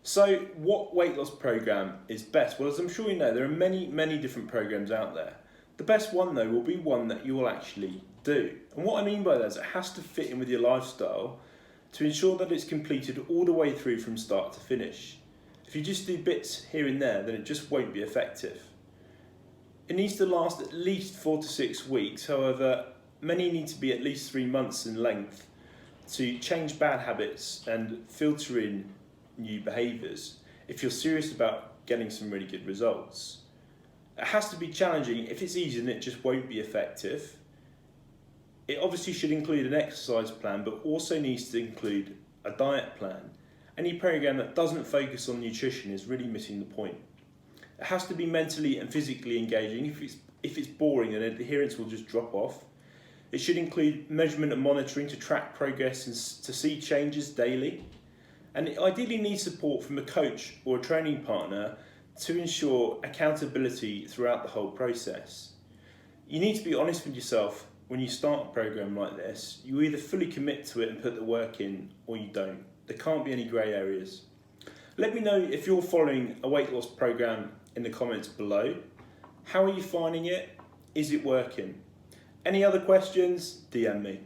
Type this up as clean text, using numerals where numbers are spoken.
So what weight loss program is best? Well, as I'm sure you know, there are many different programs out there. The best one though will be one that you will actually do. And what I mean by that is it has to fit in with your lifestyle to ensure that it's completed all the way through from start to finish. If you just do bits here and there, then it just won't be effective. It needs to last at least 4 to 6 weeks, however, many need to be at least 3 months in length to change bad habits and filter in new behaviours if you're serious about getting some really good results. It has to be challenging. If it's easy, then it just won't be effective. It obviously should include an exercise plan, but also needs to include a diet plan. Any program that doesn't focus on nutrition is really missing the point. It has to be mentally and physically engaging. If it's boring, then adherence will just drop off. It should include measurement and monitoring to track progress and to see changes daily. And it ideally needs support from a coach or a training partner to ensure accountability throughout the whole process. You need to be honest with yourself when you start a program like this. You either fully commit to it and put the work in, or you don't. There can't be any grey areas. Let me know if you're following a weight loss program in the comments below. How are you finding it? Is it working? Any other questions? DM me.